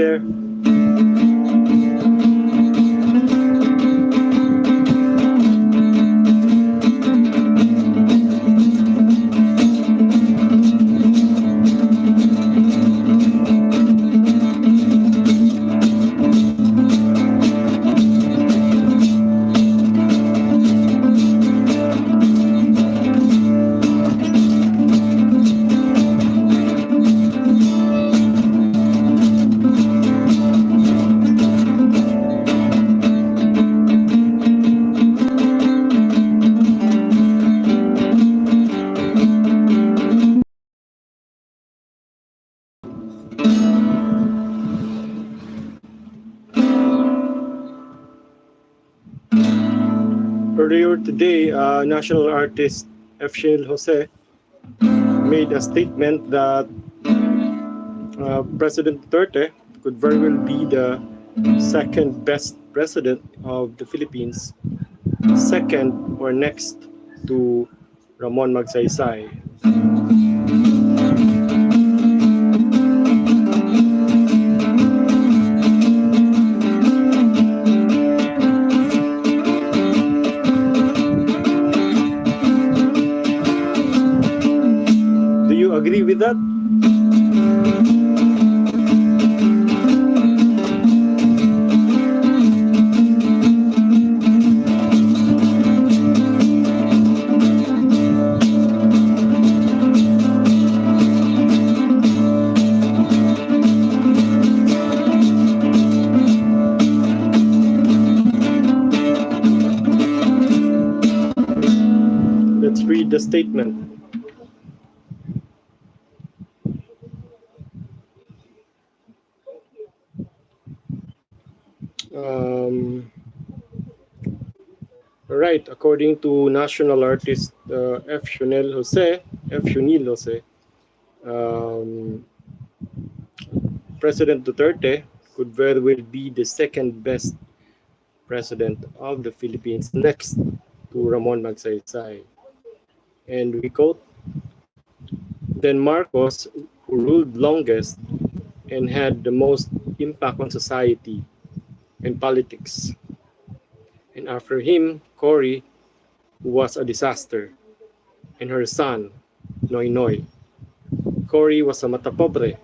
there. Earlier today, national artist Sionil Jose made a statement that President Duterte could very well be the second best president of the Philippines, second or next to Ramon Magsaysay. Do you agree with that? Let's read the statement. Right, according to national artist Sionil Jose, President Duterte could very well be the second best president of the Philippines, next to Ramon Magsaysay. And we quote, "Then Marcos, who ruled longest and had the most impact on society and politics. And after him, Cory, who was a disaster, and her son, Noynoy. Cory was a matapobre.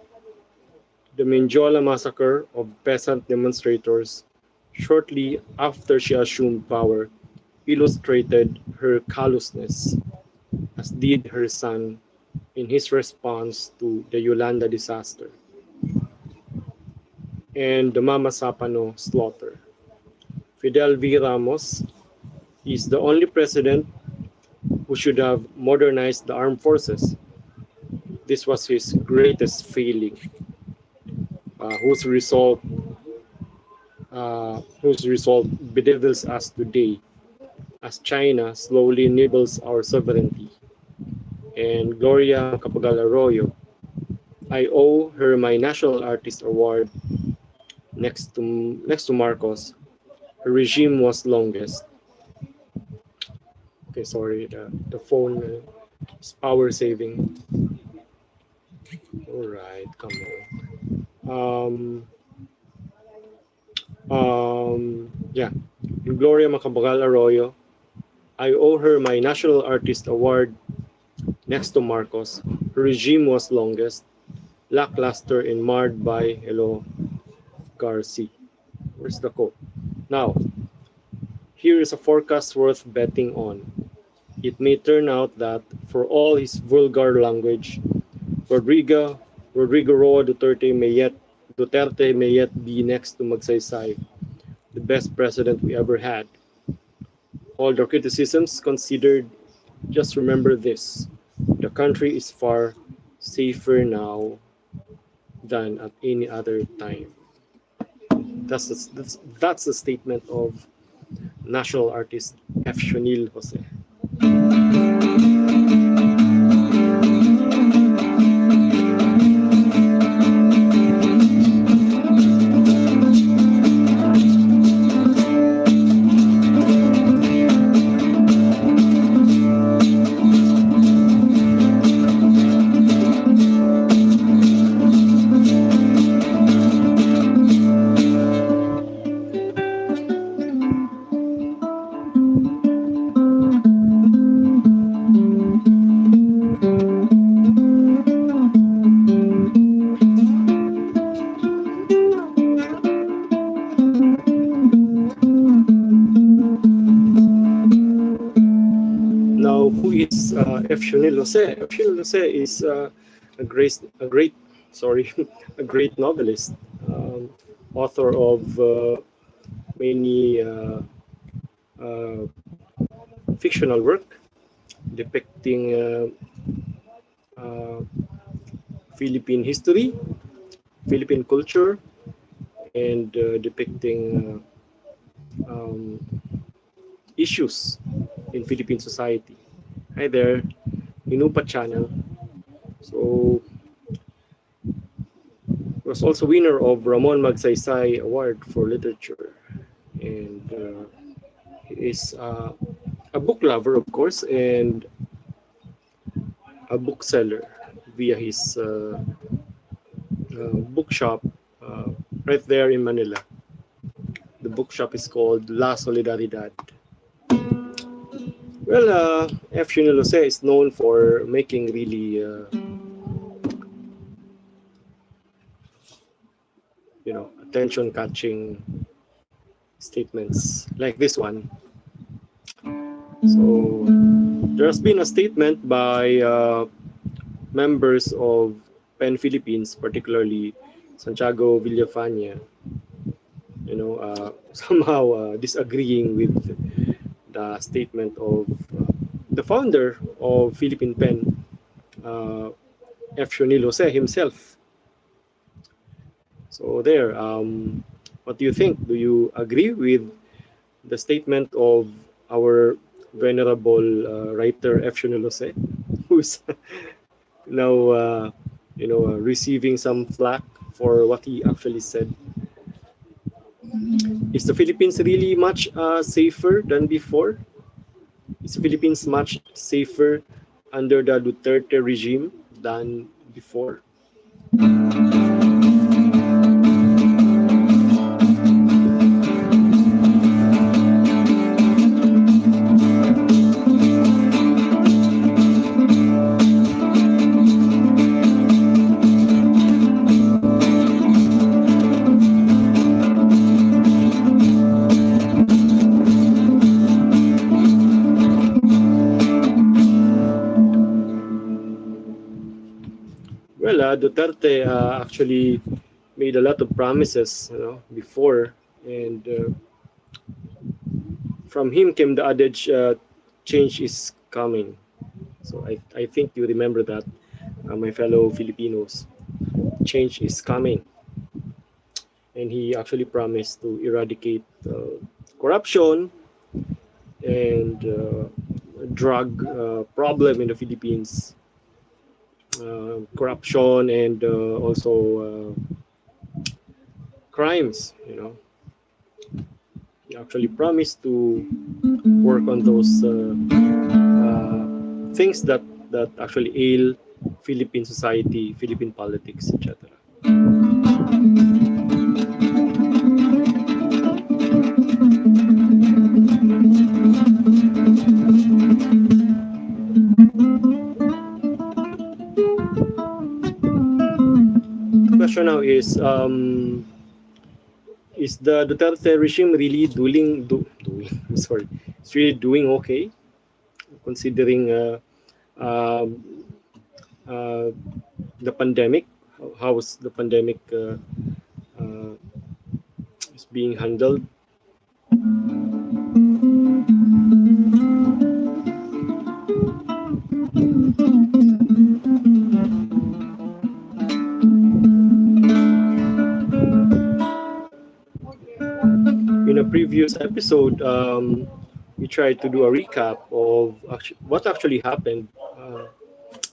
The Menjola massacre of peasant demonstrators shortly after she assumed power illustrated her callousness, as did her son in his response to the Yolanda disaster and the Mama Sapano slaughter. Fidel V. Ramos is the only president who should have modernized the armed forces. This was his greatest failing, whose result bedevils us today as China slowly nibbles our sovereignty. And Gloria Macapagal Arroyo, I owe her my National Artist Award. Next to Marcos, her regime was longest." Okay, sorry, the phone is power saving. All right, come on. Yeah, Gloria Macapagal Arroyo, I owe her my National Artist Award. Next to Marcos, her regime was longest, lackluster and marred by Garcia. Where's the quote? Now, here is a forecast worth betting on. It may turn out that, for all his vulgar language, Rodrigo Roa Duterte may yet be next to Magsaysay, the best president we ever had. All the criticisms considered, just remember this: the country is far safer now than at any other time. That's the statement of national artist Sionil Jose. F. Sionil Jose. F. Sionil Jose is a great, sorry, a great novelist, author of many uh, fictional work depicting uh, Philippine history, Philippine culture, and depicting issues in Philippine society. Hi there, Inupa channel. So was also winner of Ramon Magsaysay Award for Literature, and he is a book lover, of course, and a bookseller via his bookshop right there in Manila. The bookshop is called La Solidaridad. Well, F. Sionil Jose is known for making really, attention-catching statements like this one. So there has been a statement by members of PEN Philippines, particularly Santiago Villafania, somehow disagreeing with the statement of the founder of Philippine PEN, F. Sionil Jose himself. So there, what do you think? Do you agree with the statement of our venerable writer F. Sionil Jose, who's now receiving some flack for what he actually said? Is the Philippines really much safer than before? Is the Philippines much safer under the Duterte regime than before? Well, Duterte actually made a lot of promises, before, and from him came the adage, "Change is coming." So I think you remember that, my fellow Filipinos. Change is coming, and he actually promised to eradicate corruption and drug problem in the Philippines. Corruption and also crimes. He actually promised to work on those things that actually ail Philippine society, Philippine politics, etc. Question now is the Duterte regime really doing I'm sorry, it's really doing okay, considering the pandemic? How is the pandemic is being handled? In a previous episode, we tried to do a recap of what actually happened,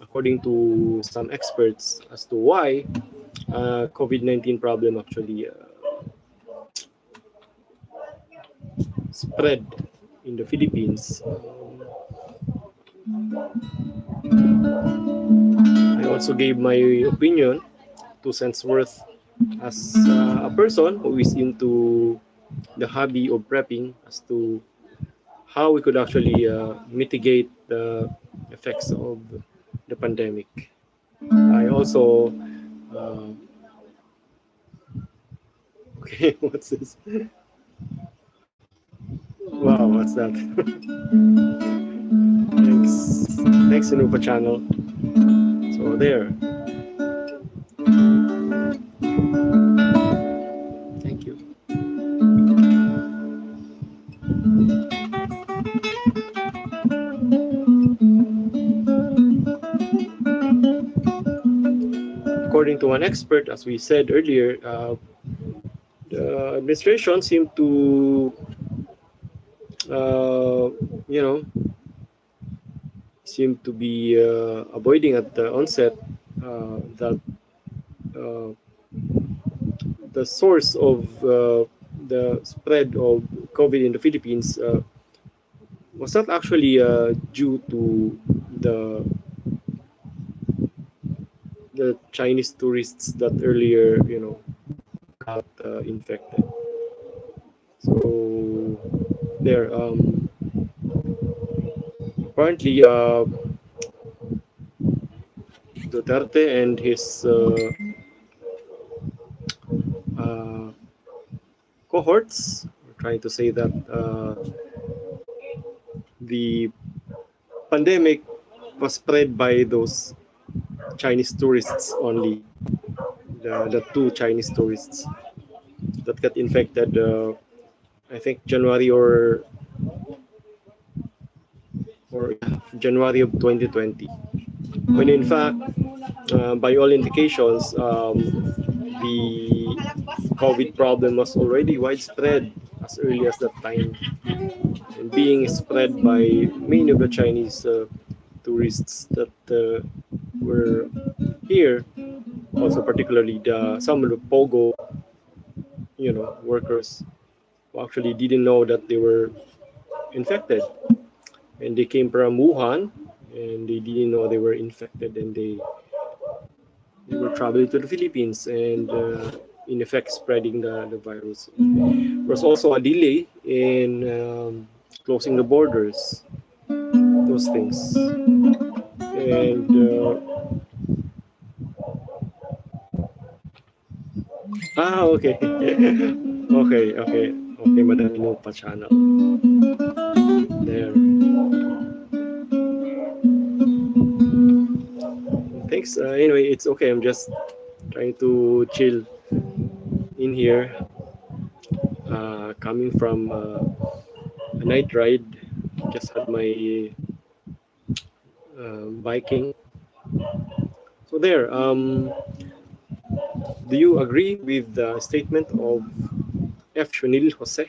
according to some experts, as to why COVID-19 problem actually spread in the Philippines. I also gave my opinion, 2 cents worth, as a person who is into the hobby of prepping, as to how we could actually mitigate the effects of the pandemic. I also okay, what's this? Wow, what's that? Thanks Thanks, Inupa Channel. So there. Thank you. According to one expert, as we said earlier, the administration seemed to, you know, seemed to be avoiding at the onset that uh, the source of the spread of COVID in the Philippines was not actually due to the the Chinese tourists that earlier, got infected. So there, apparently, Duterte and his uh, cohorts were trying to say that the pandemic was spread by those Chinese tourists only, the two Chinese tourists that got infected, I think January or January of 2020. When in fact, by all indications, the COVID problem was already widespread as early as that time, and being spread by many of the Chinese tourists that were here, also particularly some of the Pogo, workers who actually didn't know that they were infected, and they came from Wuhan, and they didn't know they were infected, and they were traveling to the Philippines and in effect spreading the virus. There was also a delay in closing the borders, those things. And okay. Okay, Madam Inupa Channel. There. Thanks. Anyway, it's okay. I'm just trying to chill in here. Coming from a night ride, just had my biking. So there. Do you agree with the statement of Sionil Jose?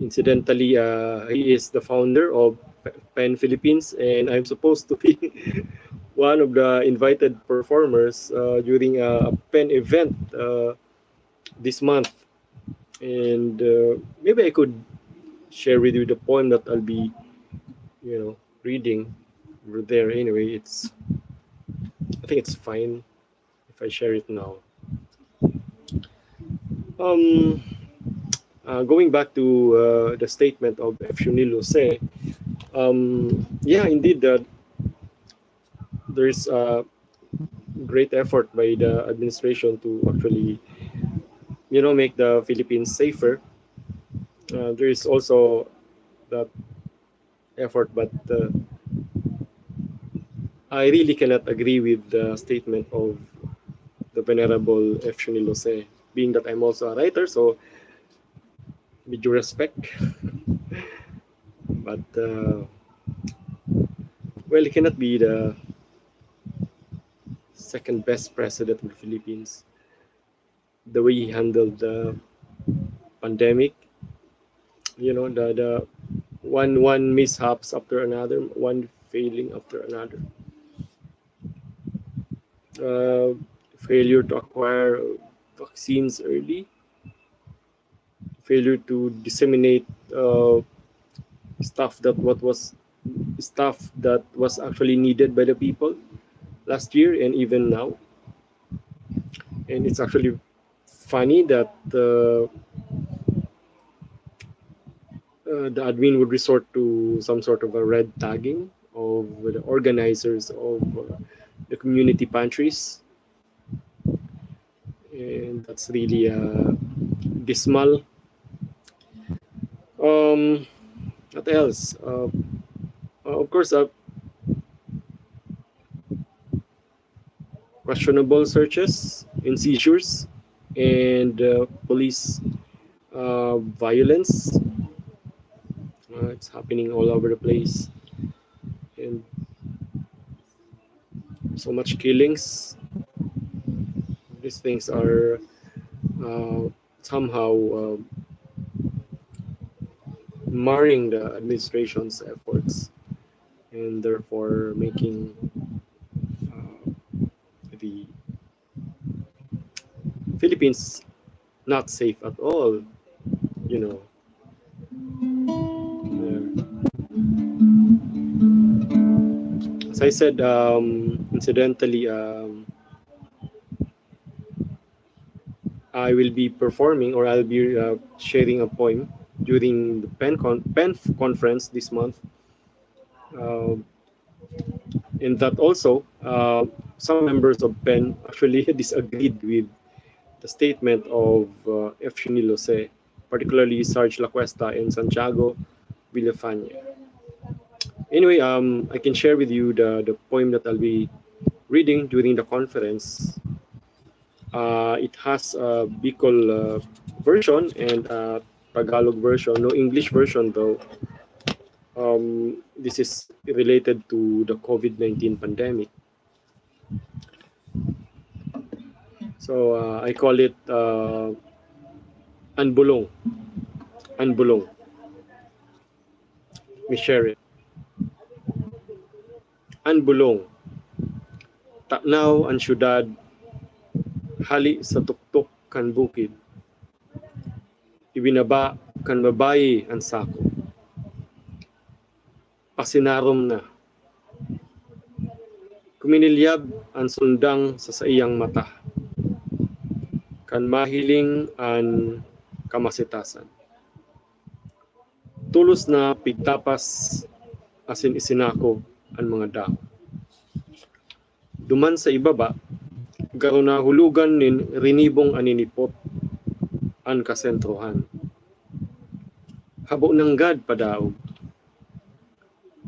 Incidentally, he is the founder of PEN Philippines, and I'm supposed to be one of the invited performers during a PEN event this month. And maybe I could share with you the poem that I'll be, reading over there. Anyway, I think it's fine if I share it now. Going back to the statement of Sionil Jose, yeah, indeed, there's a great effort by the administration to actually, make the Philippines safer. There is also that effort, but I really cannot agree with the statement of the Venerable Sionil Jose, being that I'm also a writer, so with due respect. But, well, he cannot be the second best president of the Philippines. The way he handled the pandemic, the one mishaps after another, one failing after another. Failure to acquire vaccines early, failure to disseminate stuff that was actually needed by the people last year and even now. And it's actually funny that the admin would resort to some sort of a red tagging of the organizers of the community pantries, and that's really dismal. What else? Of course, questionable searches and seizures, and police violence. It's happening all over the place, and so much killings. These things are somehow marring the administration's efforts, and therefore making the Philippines not safe at all. You know, as I said, incidentally, I will be performing, or I'll be sharing a poem during the PEN conference this month. In that also, some members of PEN actually disagreed with the statement of F. Sionil Jose, particularly Sarge La Cuesta and Santiago Villafañe. Anyway, I can share with you the poem that I'll be reading during the conference. It has a Bicol version and a Tagalog version, no English version though. This is related to the COVID-19 pandemic. So I call it Anbulong. Anbulong. Let me share it. Anbulong. Taknaw ang syudad, hali sa tuktok kan bukid. Ibinaba kan babayi ang sako. Pasinarom na. Kuminilyab ang sundang sa saiyang mata. Kan mahiling an kamasitasan. Tulos na pigtapas asin isinako ang mga dao. Duman sa ibaba, garo na hulugan nin rinibong aninipot an kasentrohan. Habo ng gad padaog.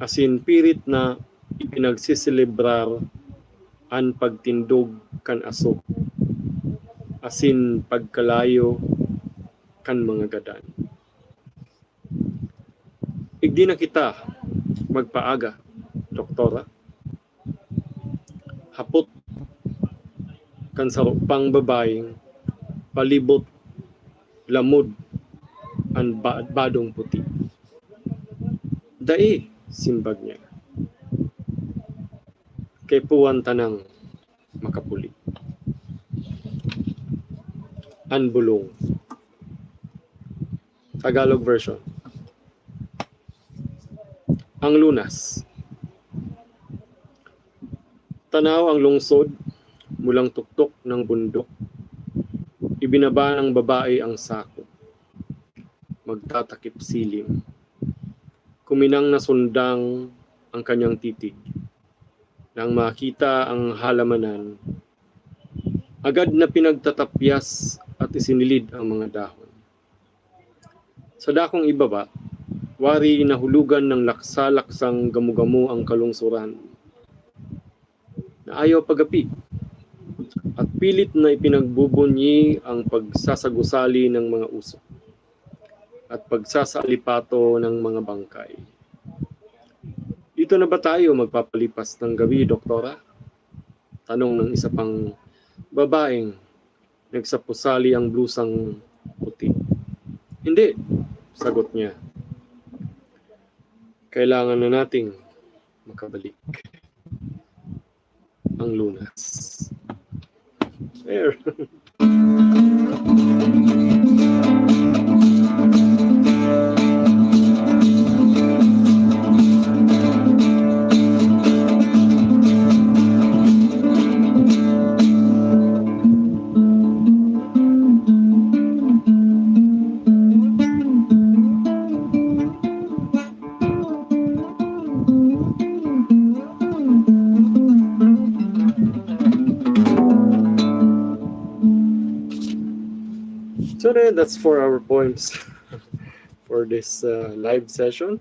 Asin pirit na ipinagsiselebrar an pagtindog kan aso. Asin pagkalayo kan mga gadan. Igdi na kita magpaaga, doktora. Hapot kan sarupang babaeng palibot lamod ang badong puti. Dai, simbag niya. Kay puwan tanang makapuli. Anbulong. Tagalog version. Ang lunas. Tanaw ang lungsod mulang tuktok ng bundok. Ibinaba ng babae ang sako. Magtatakip silim. Kuminang nasundang ang kanyang titig. Nang makita ang halamanan, agad na pinagtatapyas at isinilid ang mga dahon. Sa dakong ibaba, wari inahulugan ng laksa-laksang gamu-gamu ang kalungsuran. Na ayaw pagapi at pilit na ipinagbubunyi ang pagsasagusali ng mga usok at pagsasalipato ng mga bangkay. Dito na ba tayo magpapalipas ng gabi, doktora? Tanong ng isa pang babaeng nagsapusali ang blusang puti. Hindi, sagot niya. Kailangan na nating makabalik ang lunas. There. So then, that's for our poems for this live session.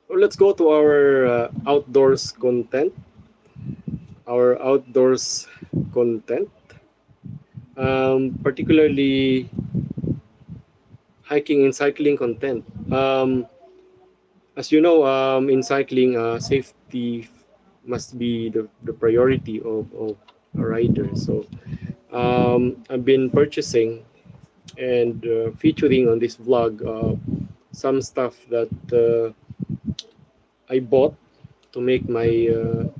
Well, let's go to our outdoors content. our outdoors content, particularly hiking and cycling content. As you know, in cycling, safety must be the priority of a rider. So I've been purchasing and featuring on this vlog some stuff that I bought to make my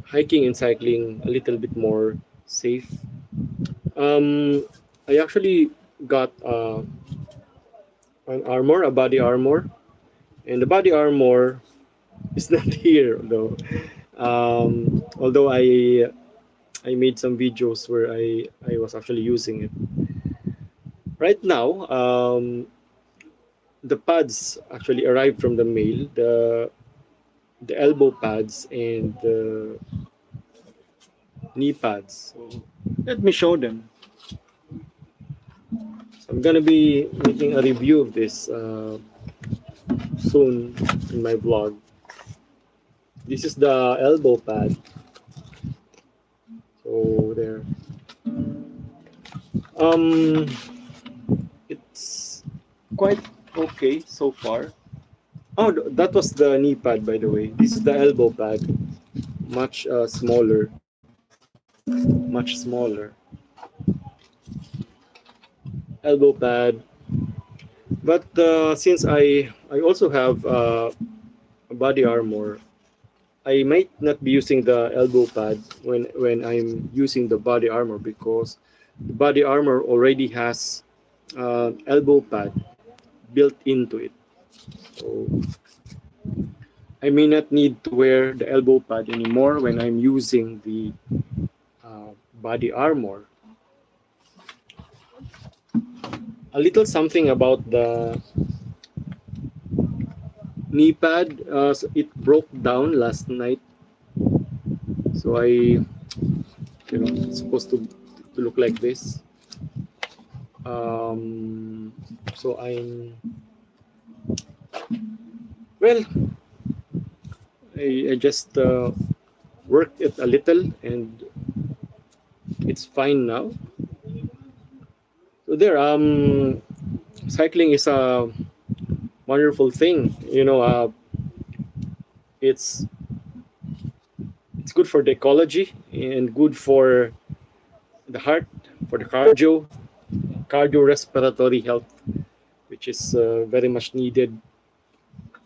hiking and cycling a little bit more safe. Um, I actually got an armor, a body armor, and the body armor is not here though. Although I made some videos where I was actually using it. Right now, the pads actually arrived from the mail. The elbow pads and the knee pads. So let me show them. So I'm gonna be making a review of this soon in my vlog. This is the elbow pad. So there. Um, it's quite okay so far. Oh, that was the knee pad, by the way. This is the elbow pad, much smaller elbow pad. But since I also have a body armor, I might not be using the elbow pad when I'm using the body armor because the body armor already has elbow pad built into it. So I may not need to wear the elbow pad anymore when I'm using the body armor. A little something about the knee pad. So it broke down last night. So it's supposed to look like this. So well, I just worked it a little and it's fine now. So there, cycling is a wonderful thing. It's it's good for the ecology and good for the heart, for the cardiorespiratory health, which is very much needed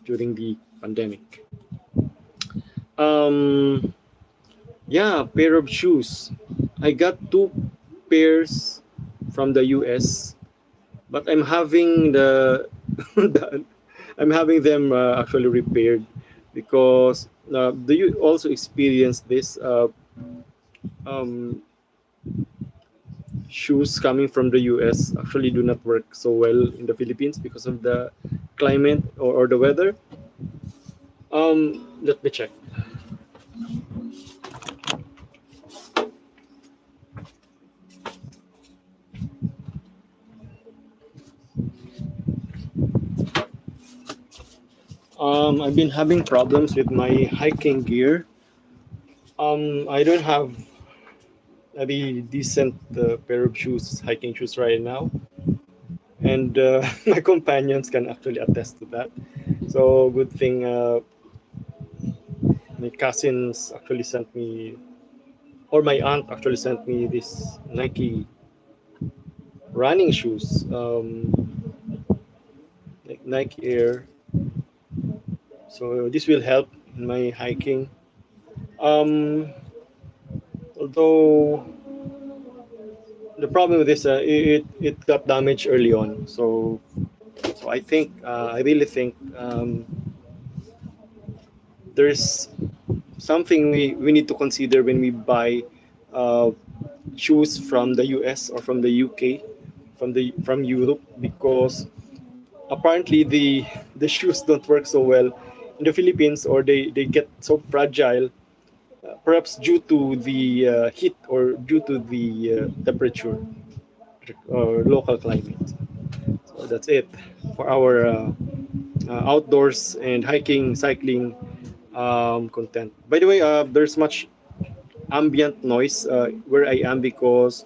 during the pandemic. Um, yeah, pair of shoes. I got two pairs from the US, but I'm having I'm having them actually repaired because do you also experience this um, shoes coming from the US actually do not work so well in the Philippines because of the climate or the weather? Let me check. I've been having problems with my hiking gear. I don't have a really decent pair of shoes, hiking shoes right now, and my companions can actually attest to that. So good thing my cousins actually sent me, or my aunt actually sent me this Nike running shoes, like Nike Air. So this will help in my hiking. Um, Although the problem with this, it got damaged early on. So I really think there's something we need to consider when we buy uh, shoes from the US or from the UK, from Europe, because apparently the shoes don't work so well in the Philippines, or they get so fragile, perhaps due to the heat or due to the temperature or local climate. So that's it for our outdoors and hiking, cycling content. By the way, there's much ambient noise where I am because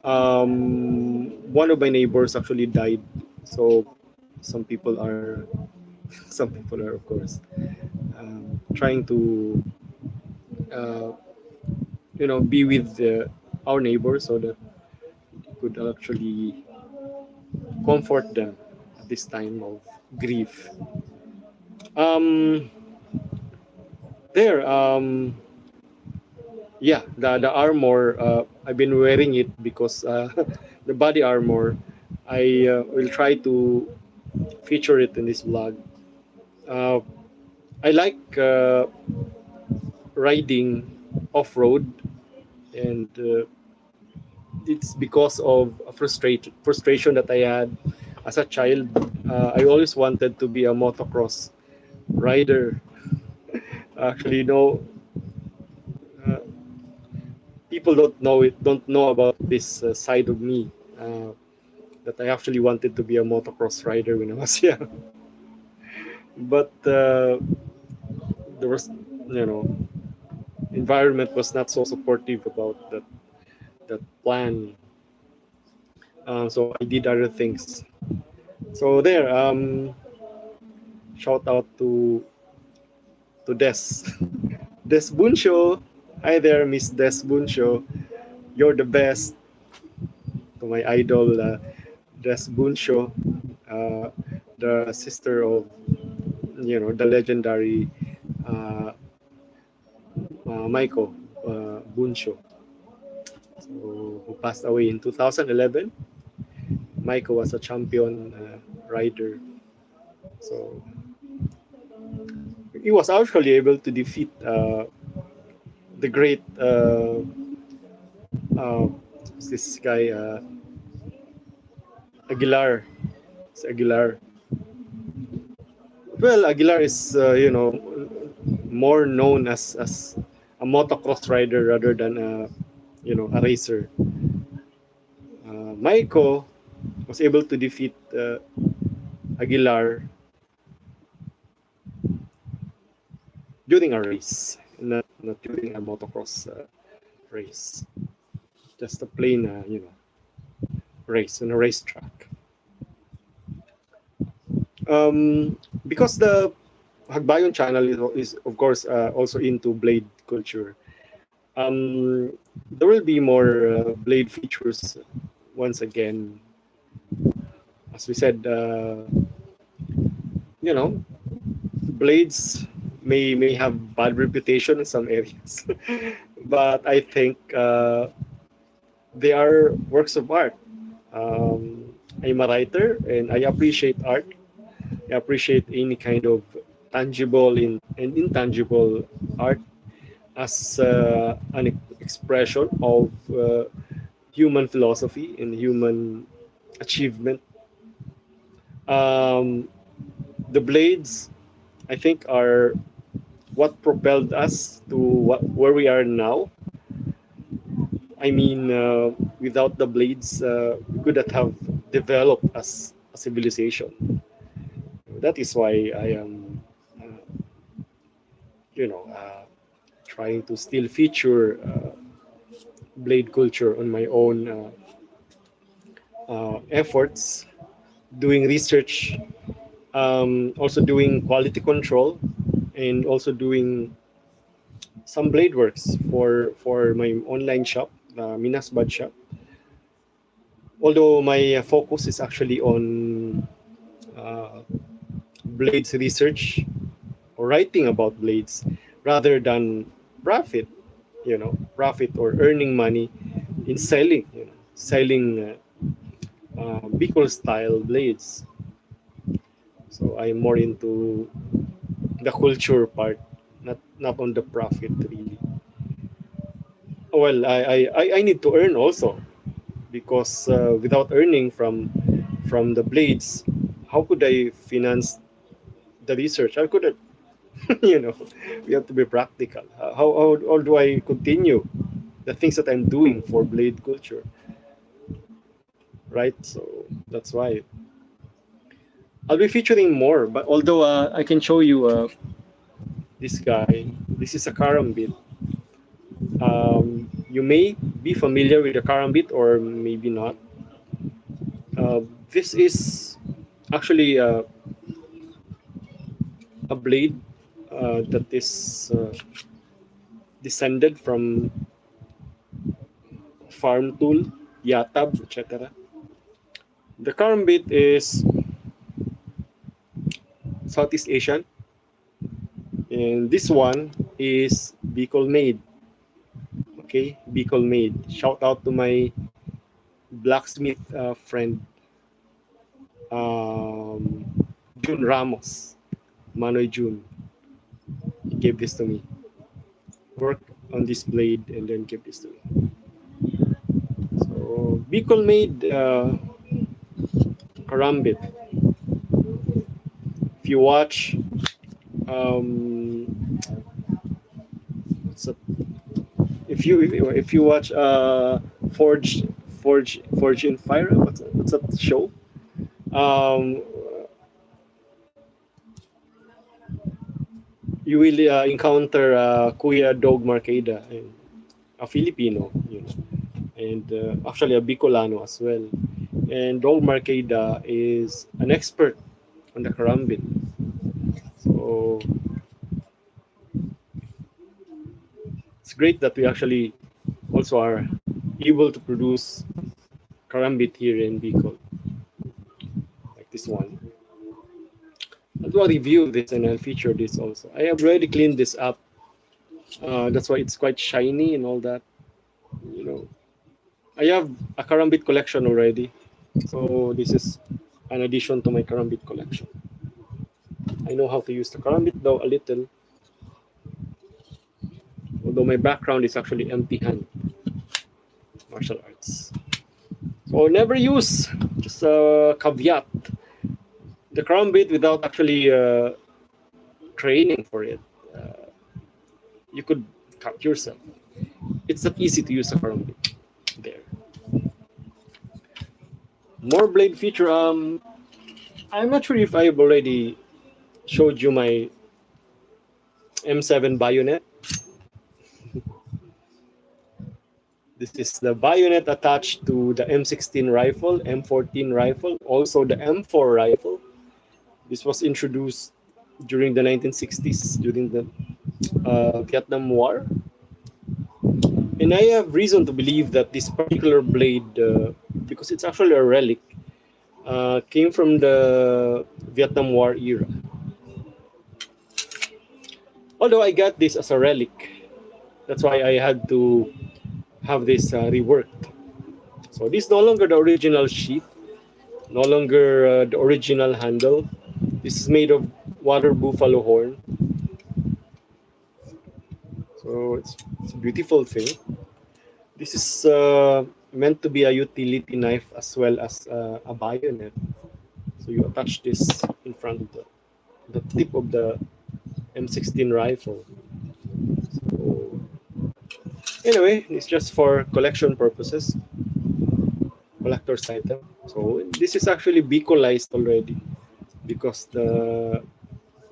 one of my neighbors actually died. So some people are, some people are, of course, trying to, uh, be with our neighbors so that we could actually comfort them at this time of grief. Um, there, yeah, the armor. I've been wearing it because the body armor. I will try to feature it in this vlog. Uh, I like riding off road, and it's because of a frustration that I had as a child. I always wanted to be a motocross rider. Actually, no, uh, people don't know about this side of me. That I actually wanted to be a motocross rider when I was young. But there was, you know, environment was not so supportive about that plan. So I did other things. So there, shout out to Des. Des Buncho. Hi there, Miss Des Buncho. You're the best. To my idol, Des Buncho, uh, the sister of, the legendary uh, Michael Buncho, so, who passed away in 2011. Michael was a champion rider, so he was actually able to defeat the great uh, this guy Aguilar. It's Aguilar. Well, Aguilar is more known as a motocross rider rather than a racer. Maiko was able to defeat Aguilar during a race, not during a motocross race, just a plain race on a racetrack. Because the Hagbayon channel is of course also into blade culture. There will be more blade features once again. As we said, blades may have bad reputation in some areas, but I think they are works of art. I'm a writer and I appreciate art. I appreciate any kind of tangible and intangible art as an expression of human philosophy and human achievement. Um, the blades, I think, are what propelled us to where we are now. I mean, without the blades, we could not have developed as a civilization. That is why I am, you know, uh, trying to still feature blade culture on my own efforts, doing research, also doing quality control, and also doing some blade works for my online shop, Minas Bad Shop. Although my focus is actually on uh, blades research or writing about blades rather than profit, profit or earning money in selling Bicol style blades. So I'm more into the culture part, not on the profit really. Well, I need to earn also because without earning from the blades, how could I finance the research? How could I, you know, we have to be practical. How do I continue the things that I'm doing for blade culture, right? So that's why I'll be featuring more. But although I can show you this guy, this is a karambit. You may be familiar with the karambit or maybe not. This is actually a blade that is descended from farm tool, yatab, etc. The karambit is Southeast Asian, and this one is Bicol made. Okay, Bicol made. Shout out to my blacksmith friend, um, June Ramos, Manoy June. He gave this to me. Work on this blade and then give this to me. So Bicol made karambit. If you watch, um, what's up? If you watch Forge in Fire, what's that show? Um, you will encounter Kuya Dog Marcada, a Filipino, and actually a Bicolano as well. And Dog Marcada is an expert on the karambit. So it's great that we actually also are able to produce karambit here in Bicol, like this one. I'll do a review of this and I'll feature this also. I have already cleaned this up. That's why it's quite shiny and all that. I have a karambit collection already. So this is an addition to my karambit collection. I know how to use the karambit though a little. Although my background is actually empty hand martial arts. So never use, just a caveat, the karambit without actually training for it. You could cut yourself. It's not easy to use a karambit. There. More blade feature. I'm not sure if I've already showed you my M7 bayonet. This is the bayonet attached to the M16 rifle, M14 rifle, also the M4 rifle. This was introduced during the 1960s, during the Vietnam War. And I have reason to believe that this particular blade, because it's actually a relic, came from the Vietnam War era. Although I got this as a relic, that's why I had to have this reworked. So this is no longer the original sheath, no longer the original handle. This is made of water buffalo horn. So it's a beautiful thing. This is meant to be a utility knife as well as a bayonet. So you attach this in front of the tip of the M16 rifle. So anyway, it's just for collection purposes, collector's item. So this is actually Bicolized already because the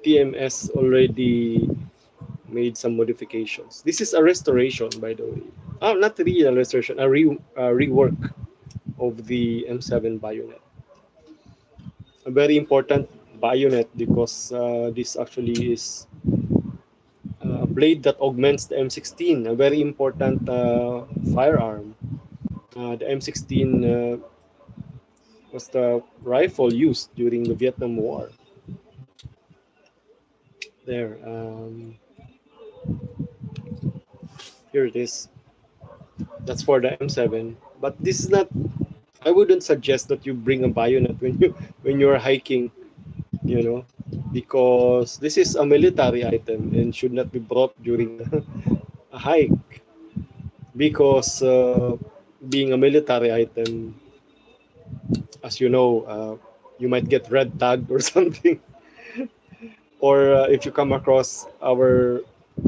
TMS already made some modifications. This is a restoration, by the way. Not really a restoration, a rework of the M7 bayonet. A very important bayonet because this actually is a blade that augments the M16, a very important firearm. The M16 was the rifle used during the Vietnam War. There. Here it is. That's for the M7. But this is not. I wouldn't suggest that you bring a bayonet when you're hiking, because this is a military item and should not be brought during a hike. Because being a military item, as you know, you might get red tagged or something. Or if you come across our,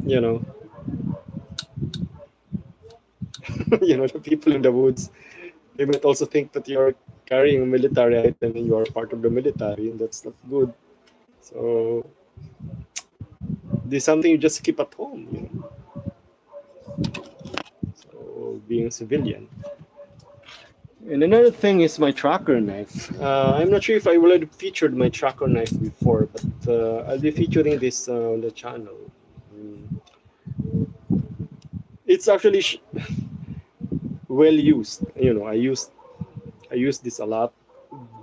the people in the woods, they might also think that you're carrying a military item and you are part of the military, and that's not good. So this is something you just keep at home. being a civilian. And another thing is my tracker knife. I'm not sure if I already featured my tracker knife before, but I'll be featuring this on the channel. Mm. It's actually well used. I used this a lot,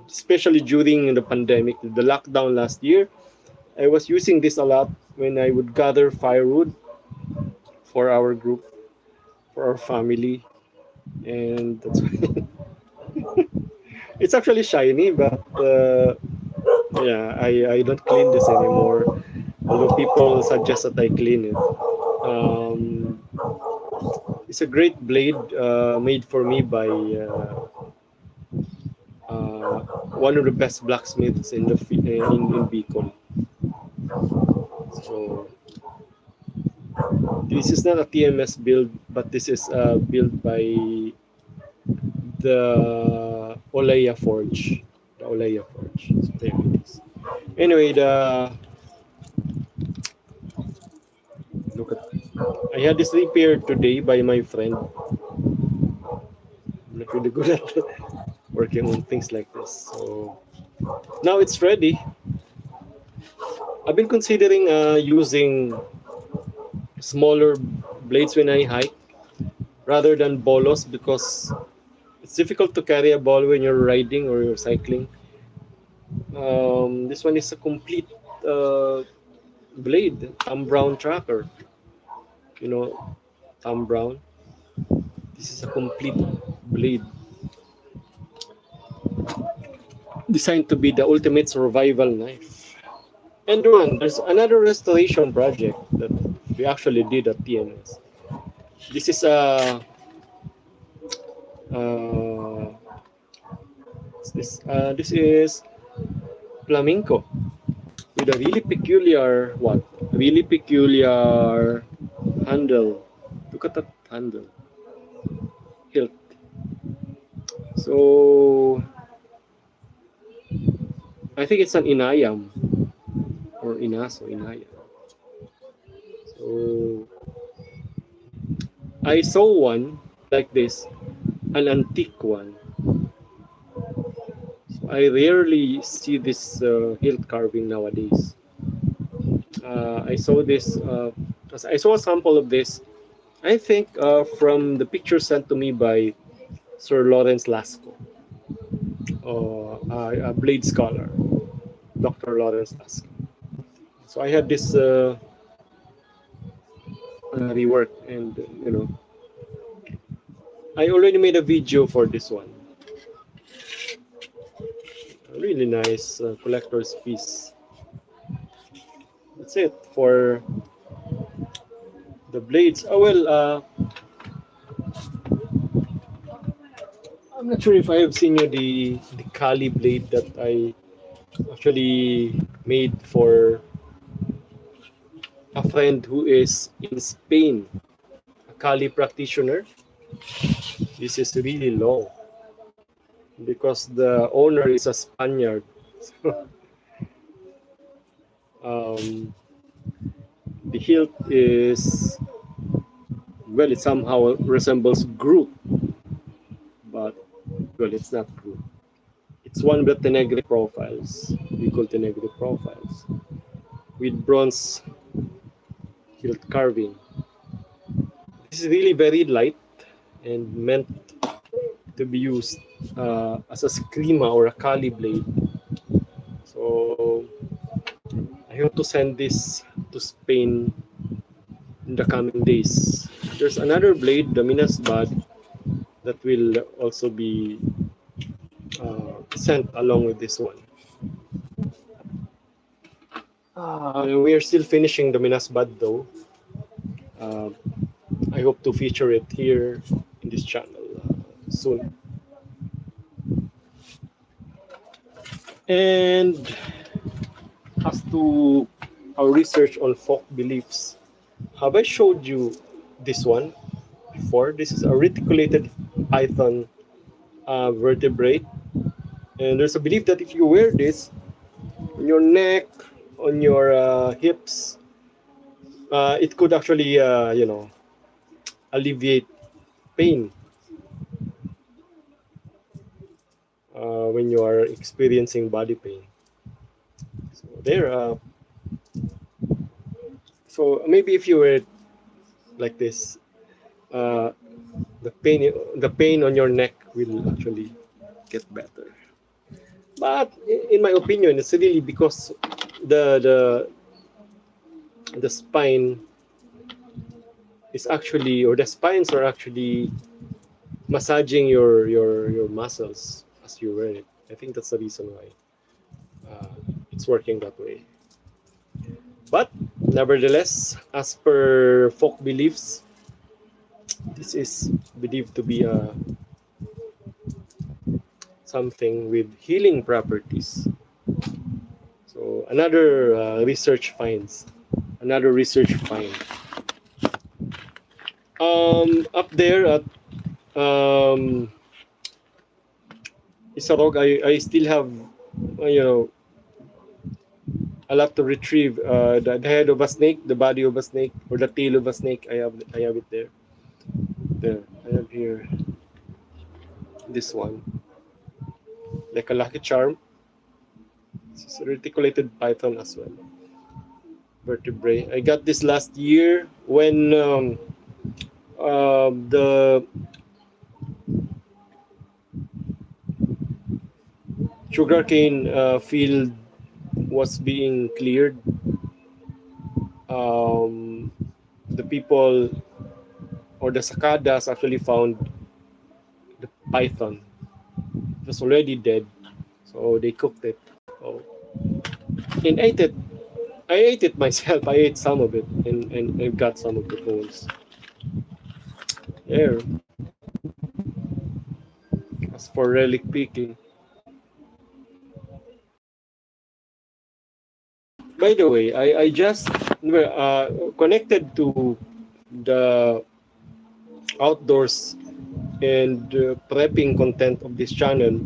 especially during the pandemic, the lockdown last year. I was using this a lot when I would gather firewood for our group, for our family, and that's why it's actually shiny, but yeah, I don't clean this anymore. Although people suggest that I clean it. Um, it's a great blade made for me by one of the best blacksmiths in in Bicol. So this is not a TMS build, but this is built by the Olaya Forge. The Olaya Forge. So there it is. Anyway, the look at I had this repaired today by my friend. I'm not really good at working on things like this. So now it's ready. I've been considering using smaller blades when I hike rather than bolos because it's difficult to carry a ball when you're riding or you're cycling. This one is a complete uh, blade, Thumb Brown tracker. You know, Thumb Brown. This is a complete blade designed to be the ultimate survival knife. And one, there's another restoration project that we actually did at TNS. This is a uh, this is flamenco with a really peculiar what? Really peculiar handle. Look at that handle. Hilt. So I think it's an inayam or inaso inayam. So I saw one like this, an antique one. So I rarely see this hilt carving nowadays. I saw this. I saw a sample of this. I think from the picture sent to me by Sir Lawrence Lasco, a blade scholar, Dr. Lawrence Lasco. So I had this rework, and I already made a video for this one. A really nice collector's piece. That's it for the blades. Oh well, I'm not sure if I have seen you the Kali blade that I actually made for a friend who is in Spain, a Kali practitioner. This is really long because the owner is a Spaniard. um, the hilt is well, it somehow resembles Groot, but well, it's not Groot. It's one of the Tenegre profiles. We call Tenegre profiles with bronze hilt carving. This is really very light and meant to be used as a screama or a Kali blade. So I hope to send this to Spain in the coming days. There's another blade, the Minas Bad, that will also be sent along with this one. We are still finishing the Minas Bad though. I hope to feature it here in this channel soon. And as to our research on folk beliefs, have I showed you this one before? This is a reticulated python vertebrate, and there's a belief that if you wear this on your neck, on your hips, it could actually, alleviate pain when you are experiencing body pain. So there. So maybe if you were like this, uh, the pain on your neck will actually get better. But in my opinion, it's really because the the the spine is actually, or the spines are actually massaging your muscles as you wear it. I think that's the reason why it's working that way. But nevertheless, as per folk beliefs, this is believed to be something with healing properties. So another research finds, another research find. Up there at Isarog, I still have, a lot to retrieve. The head of a snake, the body of a snake, or the tail of a snake. I have it there. There, I have here. This one, like a lucky charm. This is a reticulated python as well. Vertebrae. I got this last year when the sugarcane field was being cleared. Um, the people or the sakadas actually found the python. It was already dead, so they cooked it. Oh, and ate it. I ate it myself. I ate some of it and I got some of the bones. There. As for relic picking. By the way, I just connected to the outdoors and prepping content of this channel.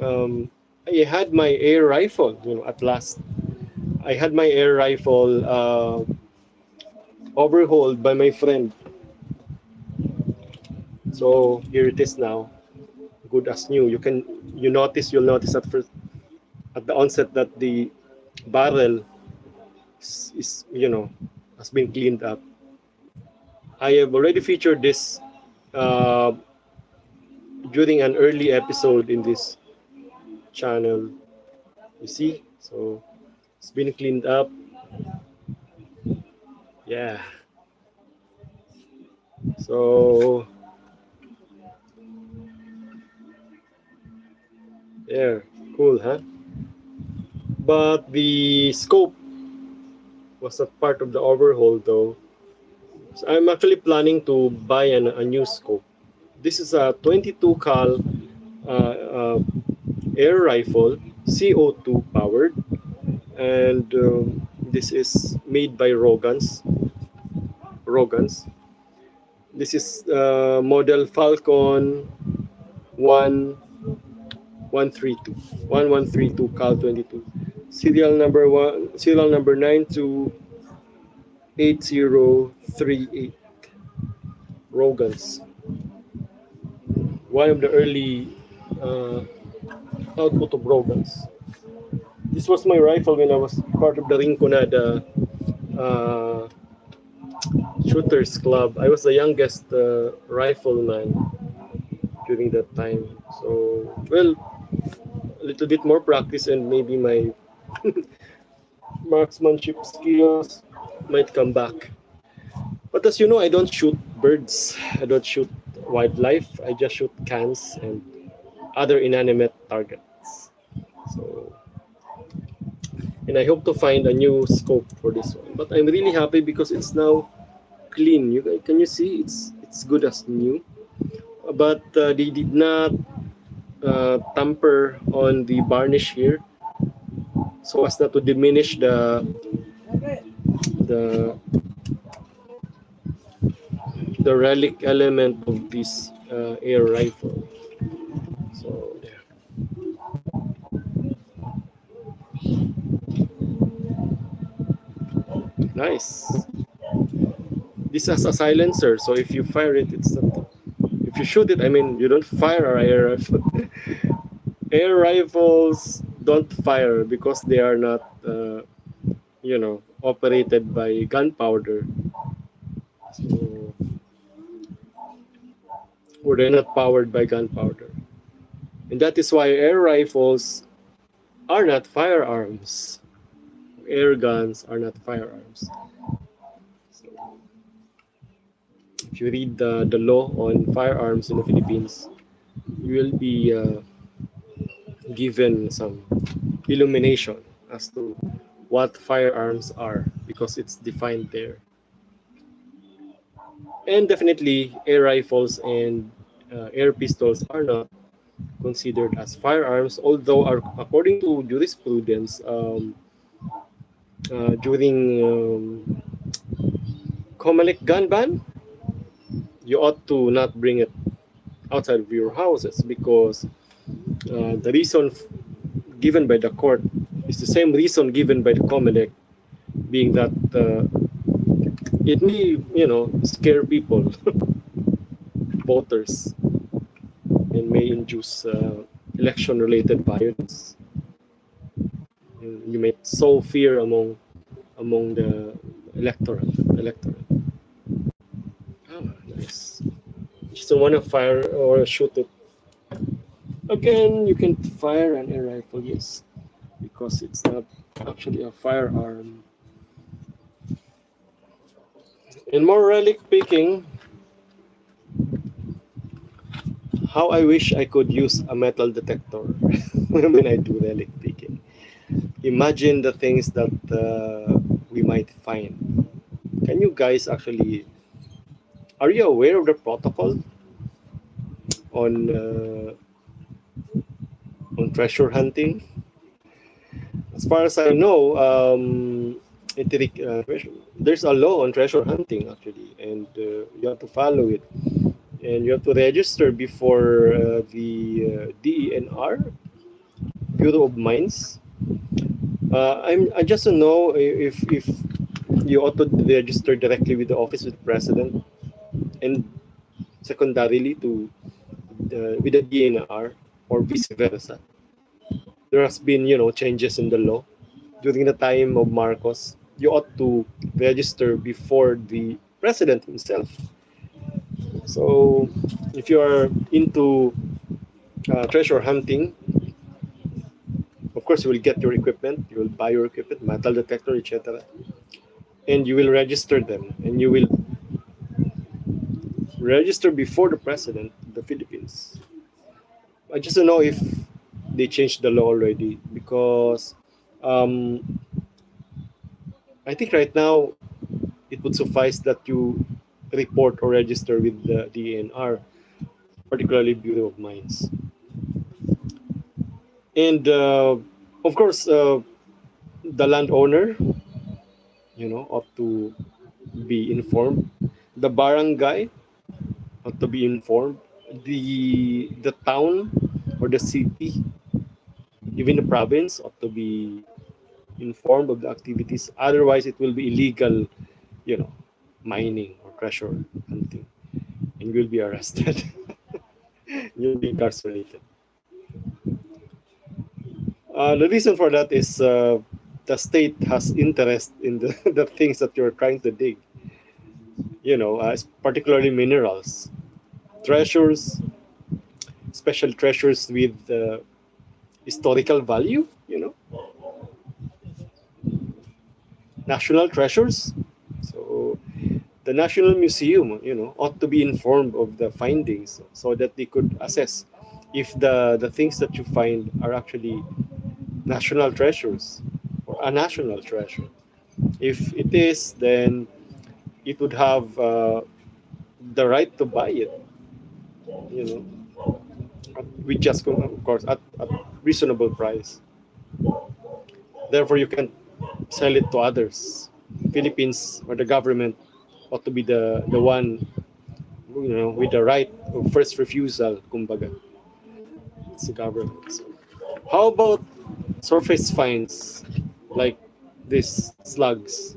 I had my air rifle, at last. I had my air rifle overhauled by my friend. So here it is now, good as new. You'll notice at first, at the onset, that the barrel is has been cleaned up. I have already featured this uh, during an early episode in this channel. You see, so it's been cleaned up. Yeah. So there, cool, huh? But the scope was a part of the overhaul, though. So I'm actually planning to buy a new scope. This is a 22 cal air rifle, CO2 powered, and this is made by Rogans. This is model Falcon 1132 cal 22. Serial number 928038. Rogans. One of the early output of Rogans. This was my rifle when I was part of the Rinconada Shooters Club. I was the youngest rifleman during that time. So, well, a little bit more practice and maybe my marksmanship skills might come back. But as you know, I don't shoot birds. I don't shoot wildlife. I just shoot cans and other inanimate targets. So, and I hope to find a new scope for this one. But I'm really happy because it's now clean. Can you see? It's good as new. But they did not tamper on the varnish here, so as not to diminish the the relic element of this air rifle. So there. Nice. this has a silencer, so if you fire it, it's not. If you shoot it, I mean, you don't fire an air rifle. Air rifles don't fire because they are not, operated by gunpowder. So, or they're not powered by gunpowder. And that is why air rifles are not firearms. Air guns are not firearms. So, if you read the law on firearms in the Philippines, you will be given some illumination as to what firearms are because it's defined there. And definitely, air rifles and air pistols are not considered as firearms, although according to jurisprudence, during Comelec gun ban, you ought to not bring it outside of your houses because the reason given by the court is the same reason given by the Comelec, being that it may, scare people, voters, and may induce election-related violence. And you may sow fear among the electorate. Oh, nice. Just don't want to fire or shoot it. Again, you can fire an air rifle, yes, because it's not actually a firearm. And morally speaking, how I wish I could use a metal detector when I do relic picking. Imagine the things that we might find. Can you guys actually, are you aware of the protocol on treasure hunting? As far as I know, there's a law on treasure hunting actually, and you have to follow it, and you have to register before the DENR, Bureau of Mines. I just don't know if you ought to register directly with the office of the president, and secondarily to with the DNR, or vice versa. There has been, changes in the law during the time of Marcos. You ought to register before the president himself. So, if you are into treasure hunting, of course, you will get your equipment. You will buy your equipment, metal detector, etc., and you will register them, and you will register before the president of the Philippines. I just don't know if they changed the law already because I think right now it would suffice that you report or register with the DNR, particularly Bureau of Mines. And of course, the landowner, ought to be informed. The barangay ought to be informed. The town or the city, even the province, ought to be informed of the activities. Otherwise, it will be illegal, mining or treasure hunting, and you'll be arrested. You'll be incarcerated. The reason for that is the state has interest in the things that you're trying to dig. Particularly minerals, treasures, special treasures with historical value. National treasures. So the National Museum, ought to be informed of the findings so that they could assess if the things that you find are actually national treasures or a national treasure. If it is, then it would have the right to buy it, with just, of course, at reasonable price. Therefore, you can sell it to others. Philippines or the government ought to be the one, with the right of first refusal, kumbaga. It's the government. So, how about surface finds like these slugs?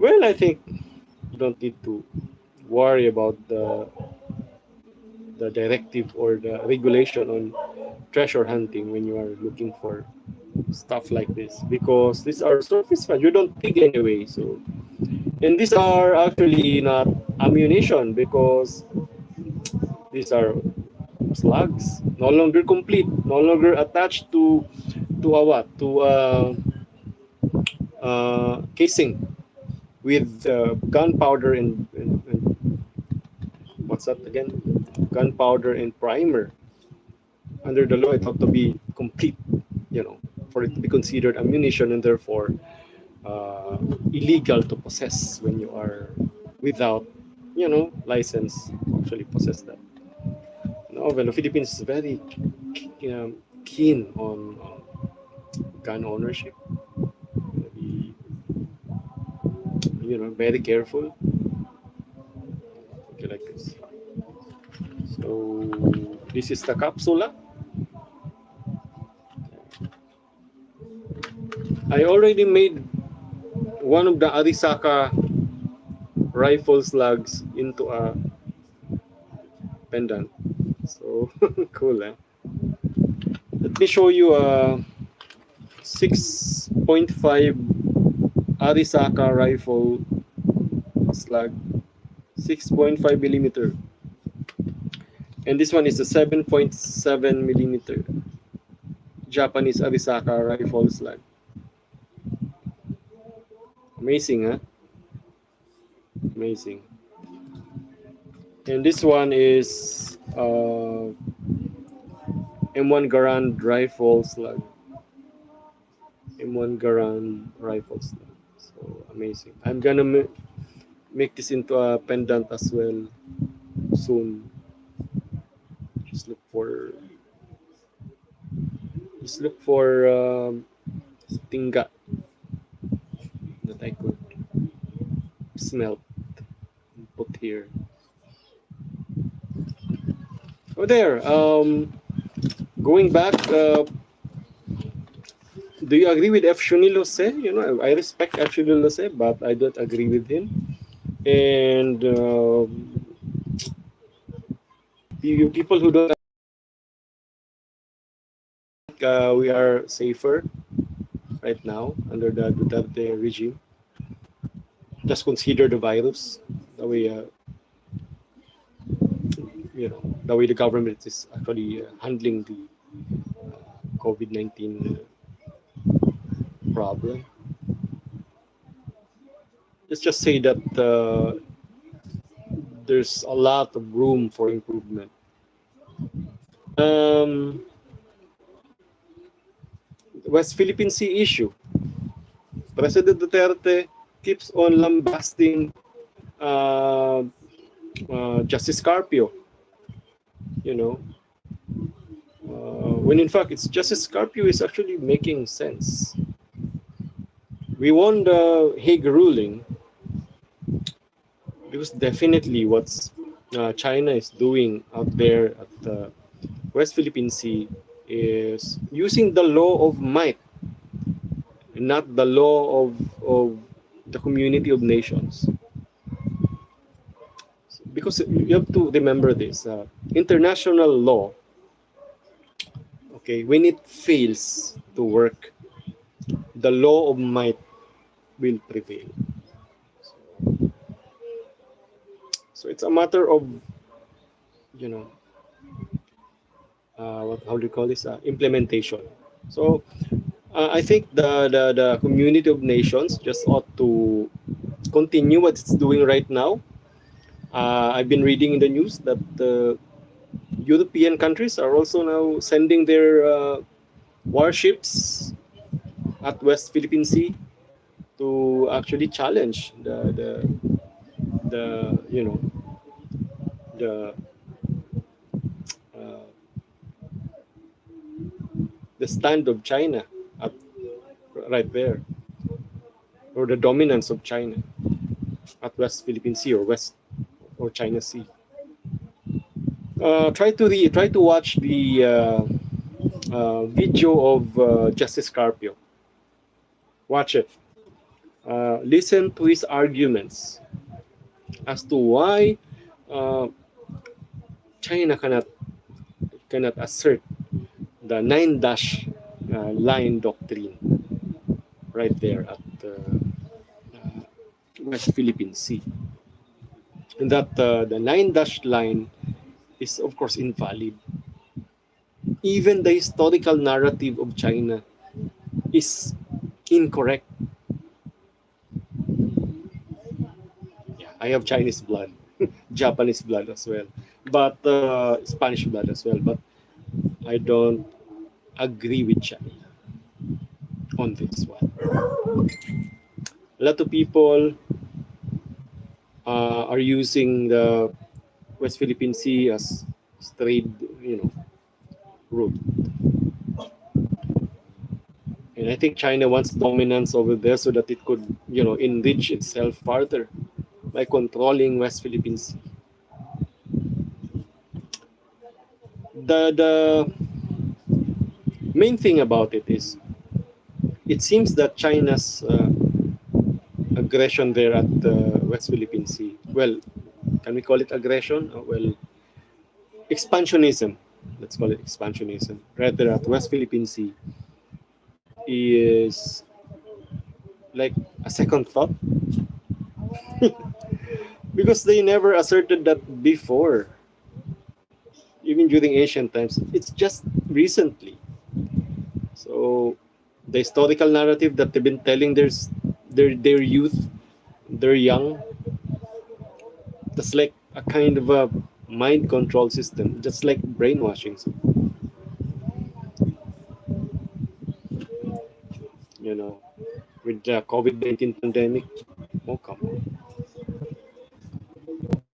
Well, I think you don't need to worry about the directive or the regulation on treasure hunting when you are looking for stuff like this, because these are surface fire. You don't dig anyway. So, and these are actually not ammunition, because these are slugs, no longer complete, no longer attached to a what, to a casing with gunpowder and what's that again? Gunpowder and primer. Under the law, it ought to be complete, you know, for it to be considered ammunition, and therefore uh, illegal to possess when you are without, license to actually possess that. No, well, the Philippines is very keen on gun ownership. Be, very careful. Okay, like this. So this is the capsule. I already made one of the Arisaka rifle slugs into a pendant. So cool, eh? Let me show you a 6.5 Arisaka rifle slug, 6.5 millimeter, and this one is a 7.7 millimeter Japanese Arisaka rifle slug. Amazing, huh? Amazing. And this one is M1 Garand rifle slug. M1 Garand rifle slug. So amazing. I'm gonna make this into a pendant as well soon. Just look for tinga that I could smelt and put here. Oh, there. Going back, do you agree with F. Sionil Jose? I respect F. Sionil Jose, but I don't agree with him. And people who don't think we are safer right now under the Duterte regime, just consider the virus, the way the way the government is actually handling the COVID-19 problem. Let's just say that there's a lot of room for improvement. West Philippine Sea issue. President Duterte keeps on lambasting Justice Carpio. When in fact it's Justice Carpio is actually making sense. We won the Hague ruling because definitely what's China is doing out there at the West Philippine Sea is using the law of might, not the law of the community of nations. Because you have to remember this, international law, okay, when it fails to work, the law of might will prevail. So it's a matter of, how do you call this? Implementation. So I think the community of nations just ought to continue what it's doing right now. I've been reading in the news that European countries are also now sending their warships at West Philippine Sea to actually challenge the stand of China at, right there, or the dominance of China at West Philippine Sea or West or China Sea. Try to watch the video of Justice Carpio. Watch it. listen to his arguments as to why uh, China cannot assert the nine dash line doctrine right there at West Philippine Sea. And that the nine dash line is, of course, invalid. Even the historical narrative of China is incorrect. Yeah, I have Chinese blood, Japanese blood as well, but Spanish blood as well. But I don't agree with China on this one. A lot of people are using the West Philippine Sea as trade, route, and I think China wants dominance over there so that it could, enrich itself further by controlling West Philippine Sea. The main thing about it is it seems that China's aggression there at the West Philippine Sea. Well, can we call it aggression? Well, expansionism. Let's call it expansionism. Right there at West Philippine Sea is like a second thought because they never asserted that before, even during ancient times. It's just recently. So the historical narrative that they've been telling their youth, their young, that's like a kind of a mind control system, just like brainwashing. So, you know, with the COVID-19 pandemic, oh come on,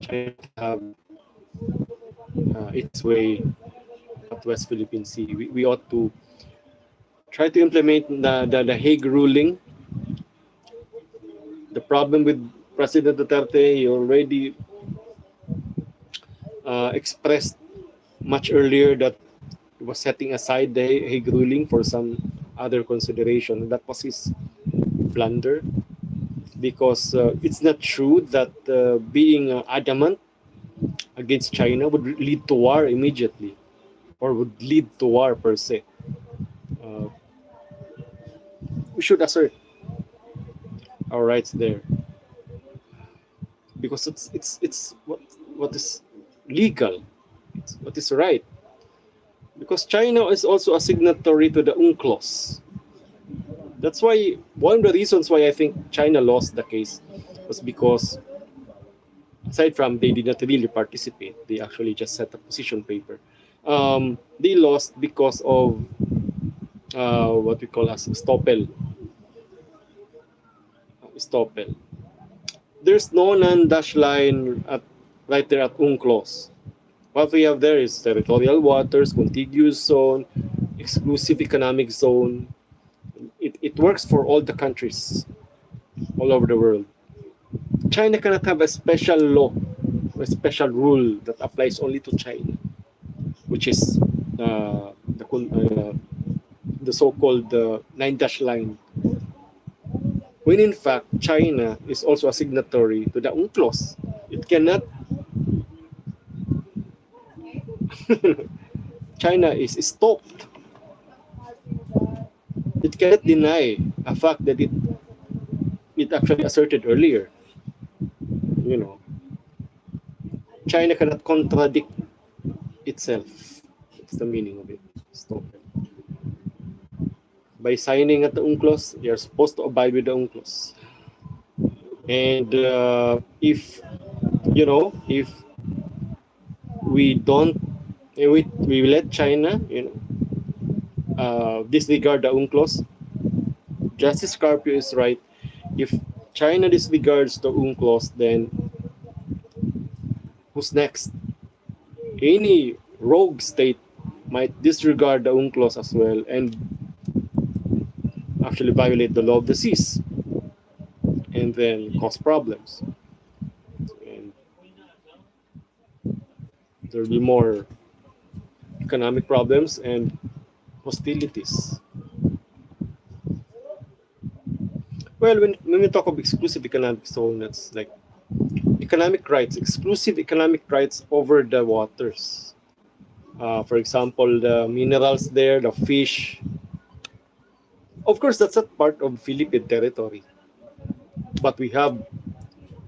China can't have its way at West Philippine Sea. We ought to try to implement the Hague ruling. The problem with President Duterte, he already expressed much earlier that he was setting aside the Hague ruling for some other consideration. That was his blunder because it's not true that being adamant against China would lead to war immediately or would lead to war per se. Uh, we should assert our rights there because it's what is legal, it's what is right. Because China is also a signatory to the UNCLOS. That's why one of the reasons why I think China lost the case was because aside from they did not really participate, they actually just set a position paper. They lost because of what we call as stoppel. There's no non-dash line right there at UNCLOS. What we have there is territorial waters, contiguous zone, exclusive economic zone. It works for all the countries all over the world. China cannot have a special law, a special rule that applies only to China, which is the so-called nine dash line. When in fact China is also a signatory to the UNCLOS. It cannot. China is stopped. It cannot deny a fact that it actually asserted earlier. You know, China cannot contradict itself. That's the meaning of it. Stop it. By signing at the UNCLOS, you're supposed to abide with the UNCLOS. And if we don't, we let China, disregard the UNCLOS. Justice Carpio is right. If China disregards the UNCLOS, then who's next? Any rogue state might disregard the UNCLOS as well and actually violate the law of the seas and then cause problems. And there will be more economic problems and hostilities. Well, when we talk of exclusive economic zone, that's like economic rights, exclusive economic rights over the waters. For example, the minerals there, the fish. Of course, that's not part of Philippine territory, but we have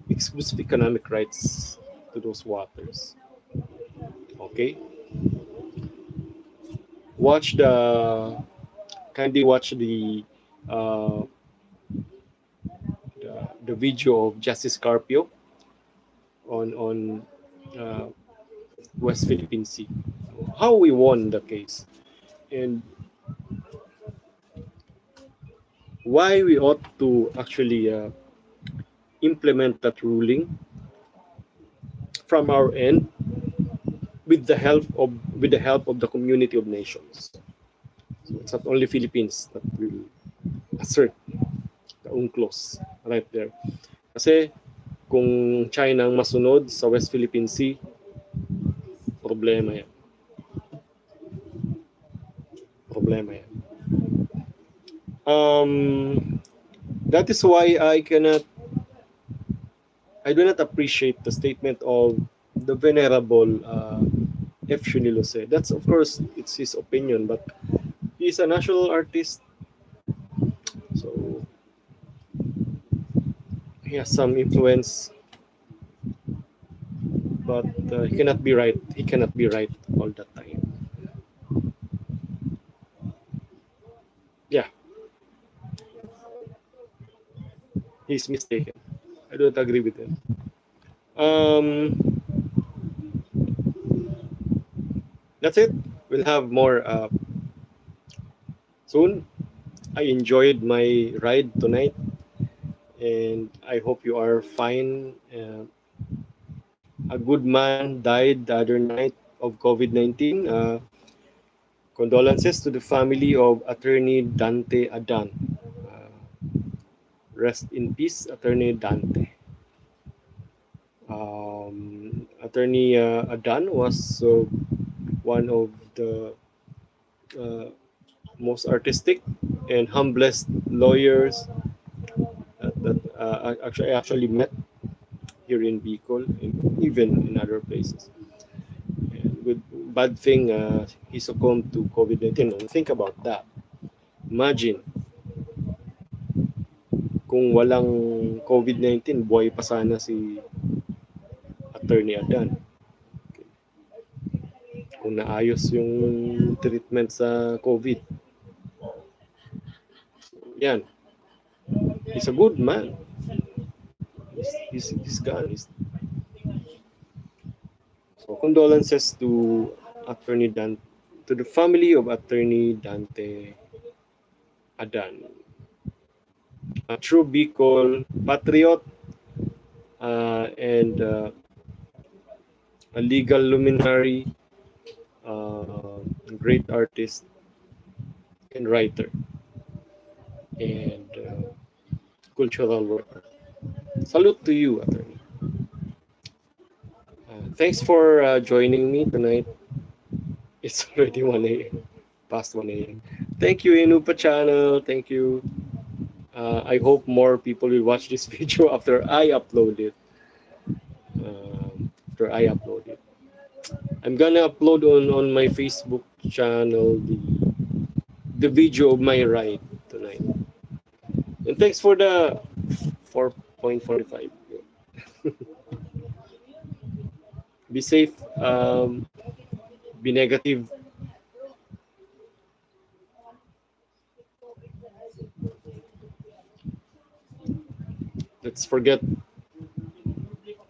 exclusive economic rights to those waters. Okay, watch the kindly watch uh, the video of Justice Carpio on uh, West Philippine Sea. How we won the case and why we ought to actually implement that ruling from our end with the help of the community of nations. So it's not only Philippines that will assert the UNCLOS right there. Kasi kung China ang masunod sa West Philippine Sea, problema yan. Problema yan. That is why I do not appreciate the statement of the venerable F. Sionil Jose. That's of course it's his opinion, but he's a national artist, so he has some influence, but he cannot be right. He cannot be right all the time. Yeah, he's mistaken. I don't agree with him. Um, that's it. We'll have more soon. I enjoyed my ride tonight, and I hope you are fine. A good man died the other night of COVID-19. Condolences to the family of Attorney Dante Adan. Uh, Rest in peace, Attorney Dante. Attorney Adan was one of the uh, most artistic and humblest lawyers that I actually met here in Bicol and even in other places. And with bad thing, he succumbed to COVID-19. Think about that. Imagine kung walang COVID-19, buhay pa sana si Attorney Adan. Kung naayos yung treatment sa COVID. Yan. He's a good man. He's gone. So condolences to Attorney Dante, to the family of Attorney Dante Adan. A true Bicol patriot and a legal luminary, great artist and writer and cultural worker. Salute to you, Attorney. Thanks for joining me tonight. It's already 1 a.m. Past 1 a.m. Thank you, Inupa channel. Thank you. I hope more people will watch this video after I upload it. I'm gonna upload on my Facebook channel the video of my ride tonight. And thanks for the 4.45. Be safe. Be negative.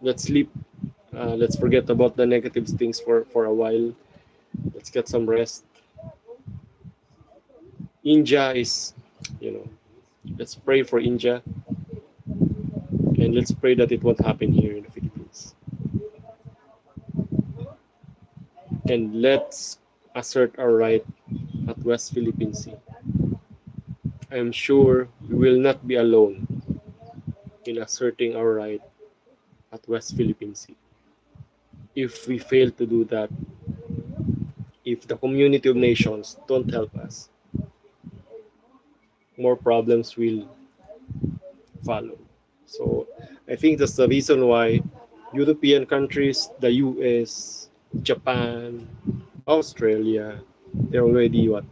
Let's sleep. Let's forget about the negative things for a while. Let's get some rest. India is, let's pray for India. And let's pray that it won't happen here in the Philippines. And let's assert our right at West Philippine Sea. I am sure we will not be alone in asserting our right at West Philippine Sea. If we fail to do that, if the community of nations don't help us, more problems will follow. So I think that's the reason why European countries, the US, Japan, Australia, they're already what?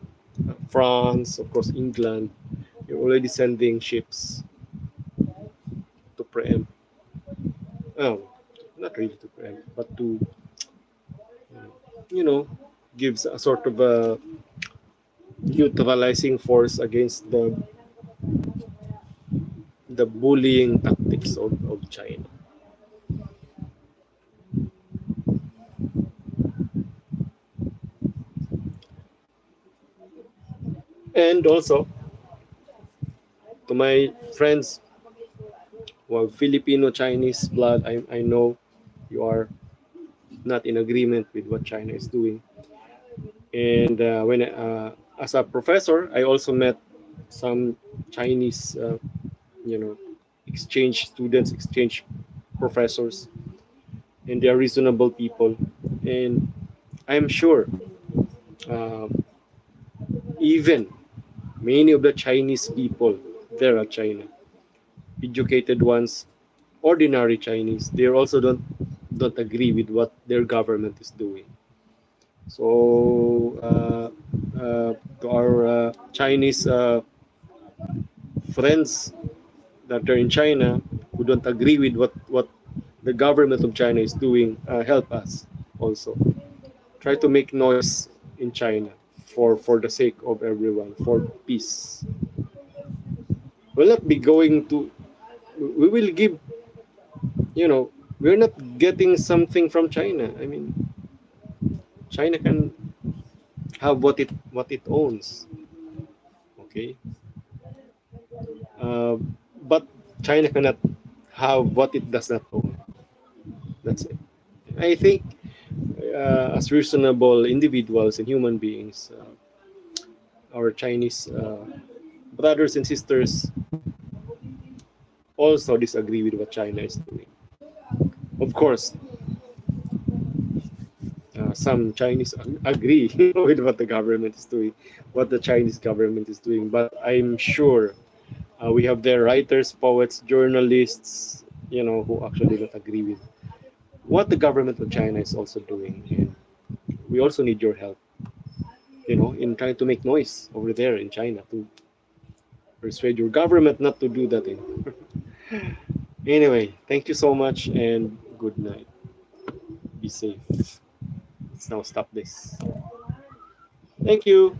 France, of course, England, they're already sending ships to preempt. Oh, not really to preempt, but to, you know, gives a sort of a neutralizing force against the bullying tactics of China. And also to my friends who have Filipino Chinese blood, I know you are not in agreement with what China is doing. And when as a professor, I also met some Chinese, exchange students, exchange professors, and they are reasonable people. And I'm sure uh, even many of the Chinese people there at China, educated ones, ordinary Chinese, they also don't agree with what their government is doing. So to our Chinese friends that are in China who don't agree with what the government of China is doing, help us also. Try to make noise in China for the sake of everyone, for peace. We'll not be going to. We will give. We're not getting something from China. I mean, China can have what it owns. Okay, uh, but China cannot have what it does not own. That's it. I think as reasonable individuals and human beings, our Chinese brothers and sisters also disagree with what China is doing. Of course, some Chinese agree with what the government is doing, what the Chinese government is doing. But I'm sure we have their writers, poets, journalists, who actually don't agree with what the government of China is also doing. And we also need your help, in trying to make noise over there in China to persuade your government not to do that anymore. Anyway, thank you so much and good night. Be safe. Let's now stop this. Thank you.